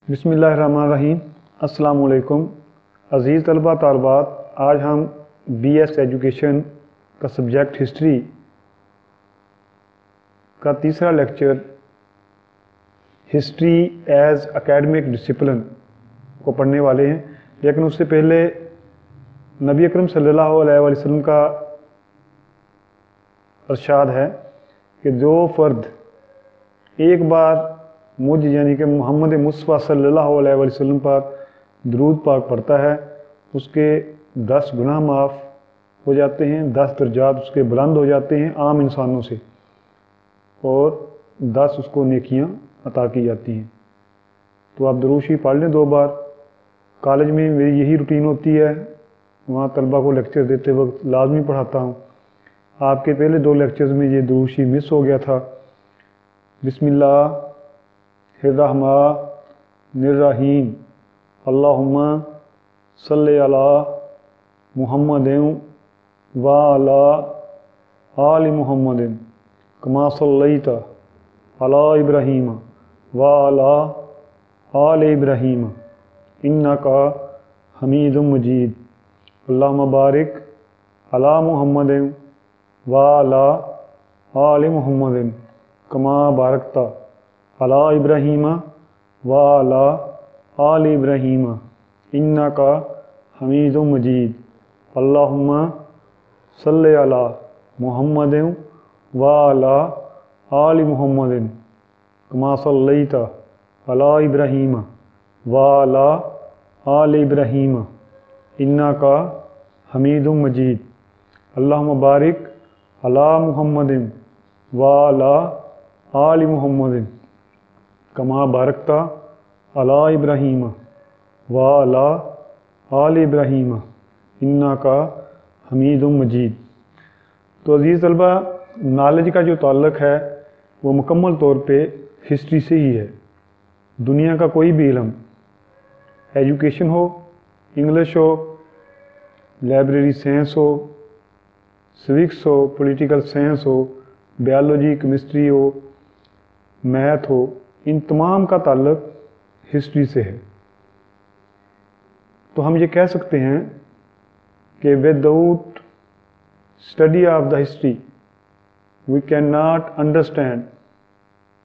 बिस्मिल्लाहिर्रहमानिर्रहीम। अस्सलाम वालेकुम अज़ीज़ तलबा तालबात, आज हम BS एजुकेशन का सब्जेक्ट हिस्ट्री का तीसरा lecture history as academic discipline को पढ़ने वाले हैं। लेकिन उससे पहले नबी अकरम सल्लल्लाहु अलैहि वसल्लम का इरशाद है कि जो फ़र्द एक बार मुझ यानी कि मोहम्मद मुस्तफ़ा सल्लल्लाहु अलैहि वसल्लम पर दरूद पाक पढ़ता है, उसके 10 गुनाह माफ़ हो जाते हैं, 10 दर्जात उसके बुलंद हो जाते हैं आम इंसानों से, और 10 उसको नेकियां अता की जाती हैं। तो आप दरूद शरीफ पढ़ लें 2 बार। कॉलेज में मेरी यही रूटीन होती है, वहाँ तलबा को लेक्चर देते वक्त लाजमी पढ़ाता हूँ। आपके पहले 2 लेक्चर्स में ये दरूद शरीफ मिस हो गया था। बिस्मिल्लाहिर्रहमानिर्रहीम अल्लाहुम्मा सल्लि अला मुहम्मदिन व अला आलि मुहम्मदिन कमा सल्लैता अला इब्राहीम व अला आलि इब्राहीम इन्नका हमीदुम मजीद। अल्लाहुम्मा बारिक अला मुहम्मदिन व अला आलि मुहम्मदिन कमा बारकता अला इब्राहीम व अला आलि इब्राहीम इन्नका हमीदुम मजीद। अल्लाहुम्मा सल्लि अला मुहम्मदिन व अला आलि मुहम्मदिन कमा सल्लैता अला इब्राहीम व अला आलि इब्राहीम इन्नका हमीदुम मजीद। अल्लाहुम्मा बारिक अला मुहम्मदिन व अला आलि मुहम्मदिन कमा बारकता अला इब्राहीम व अला आलि इब्राहीम इन्नका हमीदुम मजीद। तो अज़ीज़ तलबा, नॉलेज का जो ताल्लुक़ है वो मुकम्मल तौर पे हिस्ट्री से ही है। दुनिया का कोई भी इल्म, एजुकेशन हो, इंग्लिश हो, लाइब्रेरी साइंस हो, सिविक्स हो, पॉलिटिकल साइंस हो, बायोलॉजी, केमिस्ट्री हो, मैथ हो, इन तमाम का ताल्लुक़ हिस्ट्री से है। तो हम ये कह सकते हैं कि without study of the history we can not understand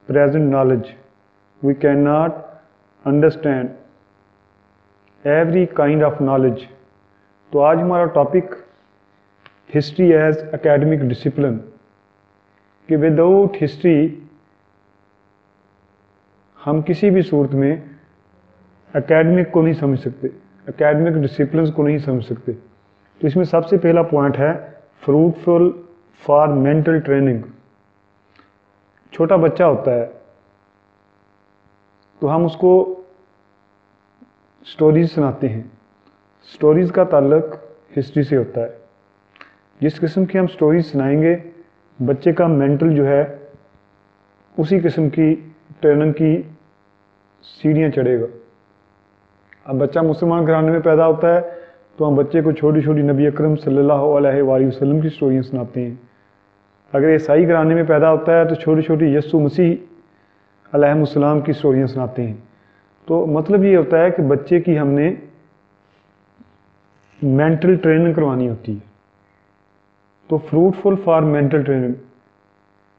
present knowledge, we can not understand every kind of knowledge. तो आज हमारा topic history as academic discipline, कि विदाउट हिस्ट्री हम किसी भी सूरत में एकेडमिक को नहीं समझ सकते, एकेडमिक डिसिप्लिन को नहीं समझ सकते। तो इसमें सबसे पहला पॉइंट है फ्रूटफुल फॉर मेंटल ट्रेनिंग। छोटा बच्चा होता है तो हम उसको स्टोरीज सुनाते हैं। स्टोरीज का ताल्लुक हिस्ट्री से होता है। जिस किस्म की हम स्टोरीज सुनाएंगे, बच्चे का मेंटल जो है उसी किस्म की ट्रेनिंग की सीढ़ियाँ चढ़ेगा। अब बच्चा मुसलमान घराने में पैदा होता है तो हम बच्चे को छोटी छोटी नबी अकरम सल्लल्लाहु अलैहि वसल्लम की स्टोरियाँ सुनाते हैं। अगर ईसाई घराने में पैदा होता है तो छोटी छोटी यस्सु मसीह अलैहिस्सलाम की स्टोरियाँ सुनाते हैं। तो मतलब ये होता है कि बच्चे की हमने मेंटल ट्रेनिंग करवानी होती है। तो फ्रूटफुल फॉर मेंटल ट्रेनिंग,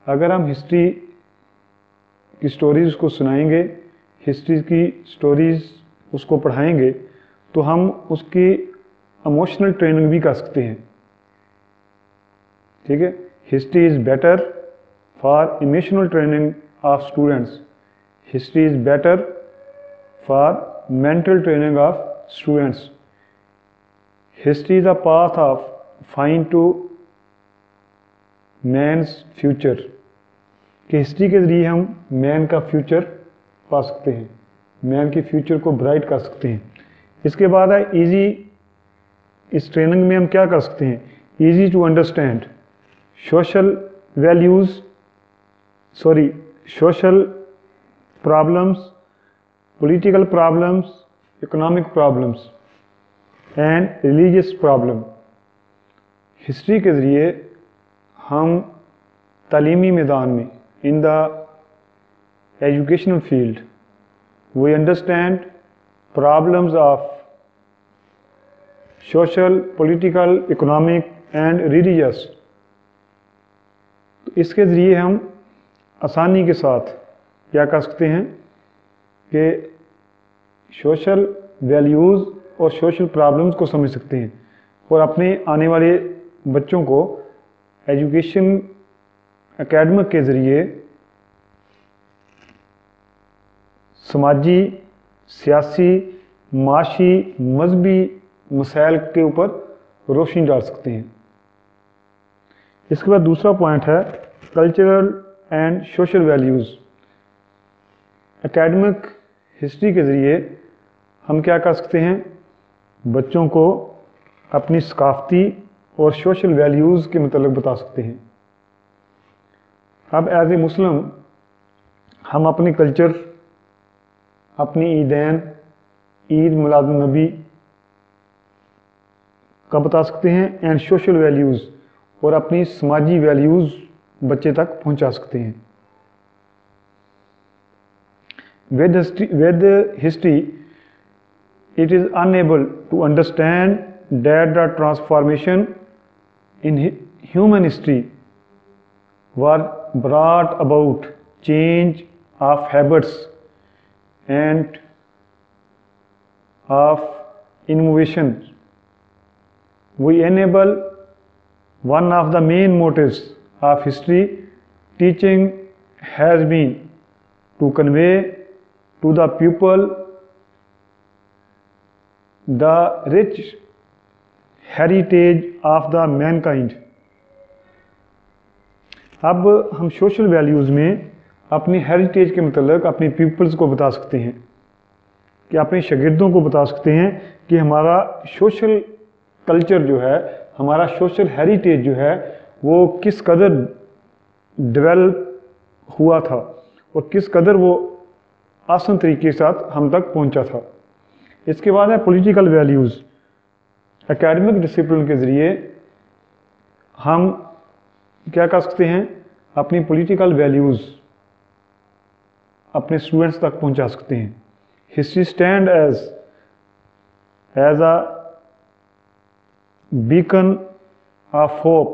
अगर हम हिस्ट्री की स्टोरीज़ को सुनाएंगे, हिस्ट्री की स्टोरीज़ उसको पढ़ाएंगे, तो हम उसकी इमोशनल ट्रेनिंग भी कर सकते हैं। ठीक है, history is better for emotional training of students, history is better for mental training of students. History is a path of find to man's future, कि हिस्ट्री के ज़रिए हम मैन का फ्यूचर पा सकते हैं, मैन के फ्यूचर को ब्राइट कर सकते हैं। इसके बाद है इजी। इस ट्रेनिंग में हम क्या कर सकते हैं? Easy to understand social values, social problems, political problems, economic problems and religious problem. History के ज़रिए हम तालीमी मैदान में, in the educational field, we understand problems of social, political, economic and religious। तो इसके ज़रिए हम आसानी के साथ क्या कर सकते हैं कि सोशल वैल्यूज़ और सोशल प्रॉब्लम्स को समझ सकते हैं और अपने आने वाले बच्चों को एजुकेशन एकेडमिक के ज़रिए समाजी, सियासी, माशी, मजहबी मसाइल के ऊपर रोशनी डाल सकते हैं। इसके बाद दूसरा पॉइंट है cultural and social values. Academic history के ज़रिए हम क्या कर सकते हैं, बच्चों को अपनी सकाफ़ती और सोशल वैल्यूज़ के मतलब बता सकते हैं। अब एज ए मुस्लिम हम अपने कल्चर, अपनी ईदैन, ईद मिलादुन नबी का बता सकते हैं एंड सोशल वैल्यूज़ और अपनी समाजी वैल्यूज़ बच्चे तक पहुंचा सकते हैं। With history, it is unable to understand that the transformation in human history were brought about change of habits and of innovation. We enable one of the main motives of history teaching has been to convey to the pupil the rich heritage of the mankind। अब हम social values में अपनी heritage के मतलब अपने peoples को बता सकते हैं कि अपने शागिर्दों को बता सकते हैं कि हमारा सोशल कल्चर जो है, हमारा सोशल हेरिटेज जो है वो किस कदर डेवलप हुआ था और किस कदर वो आसान तरीके के साथ हम तक पहुंचा था। इसके बाद है पॉलिटिकल वैल्यूज़। एकेडमिक डिसिप्लिन के ज़रिए हम क्या कर सकते हैं, अपनी पॉलिटिकल वैल्यूज़ अपने स्टूडेंट्स तक पहुंचा सकते हैं। History stand as a beacon of hope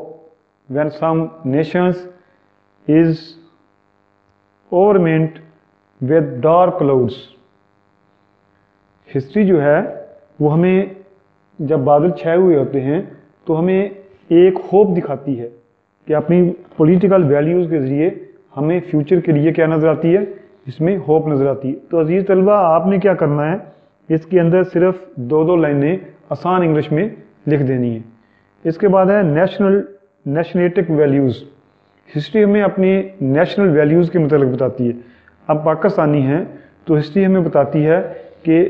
when some nations is overwhelmed with dark clouds। History जो है वो हमें जब बादल छाए हुए होते हैं तो हमें एक होप दिखाती है कि अपनी पॉलिटिकल वैल्यूज़ के ज़रिए हमें फ्यूचर के लिए क्या नज़र आती है, इसमें होप नज़र आती है। तो अजीज़ तलबा, आपने क्या करना है, इसके अंदर सिर्फ दो लाइनें आसान इंग्लिश में लिख देनी है। इसके बाद है नेशनलिटिक वैल्यूज़। हिस्ट्री हमें अपनी नेशनल वैल्यूज़ के मतलब बताती है। अब पाकिस्तानी हैं तो हिस्ट्री हमें बताती है कि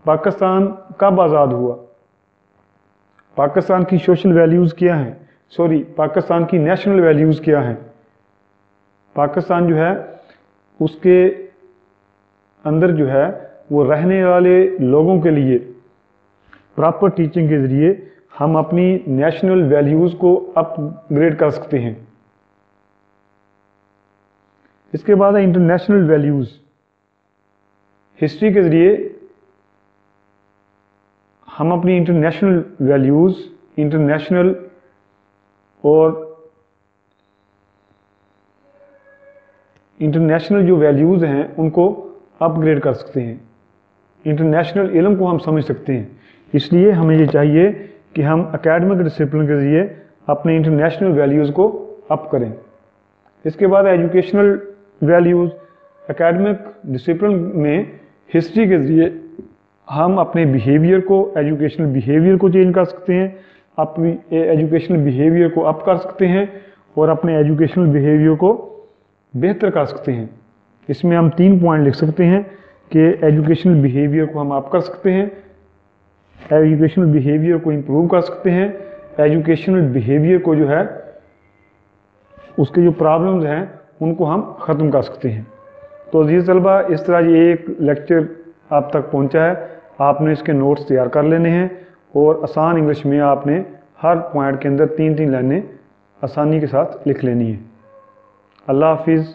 पाकिस्तान कब आज़ाद हुआ, पाकिस्तान की सोशल वैल्यूज़ क्या हैं, पाकिस्तान की नेशनल वैल्यूज़ क्या हैं। पाकिस्तान जो है उसके अंदर जो है वो रहने वाले लोगों के लिए प्रॉपर टीचिंग के ज़रिए हम अपनी नेशनल वैल्यूज़ को अपग्रेड कर सकते हैं। इसके बाद है इंटरनेशनल वैल्यूज़। हिस्ट्री के ज़रिए हम अपनी इंटरनेशनल वैल्यूज़, इंटरनेशनल जो वैल्यूज़ हैं उनको अपग्रेड कर सकते हैं। इंटरनेशनल इल्म को हम समझ सकते हैं। इसलिए हमें ये चाहिए कि हम एकेडमिक डिसिप्लिन के ज़रिए अपने इंटरनेशनल वैल्यूज़ को अप करें। इसके बाद एजुकेशनल वैल्यूज़। एकेडमिक डिसिप्लिन में हिस्ट्री के ज़रिए हम अपने बिहेवियर को, एजुकेशनल बिहेवियर को चेंज कर सकते हैं, अपनी एजुकेशनल बिहेवियर को अप कर सकते हैं और अपने एजुकेशनल बिहेवियर को बेहतर कर सकते हैं। इसमें हम 3 पॉइंट लिख सकते हैं कि एजुकेशनल बिहेवियर को हम अप कर सकते हैं, एजुकेशनल बिहेवियर को इम्प्रूव कर सकते हैं, एजुकेशनल बिहेवियर को जो है उसके जो प्रॉब्लम्स हैं उनको हम ख़त्म कर सकते हैं। तो अज़ीज़ तलबा, इस तरह ये एक लेक्चर आप तक पहुंचा है। आपने इसके नोट्स तैयार कर लेने हैं और आसान इंग्लिश में आपने हर पॉइंट के अंदर 3-3 लाइनें आसानी के साथ लिख लेनी है। अल्लाह हाफिज़।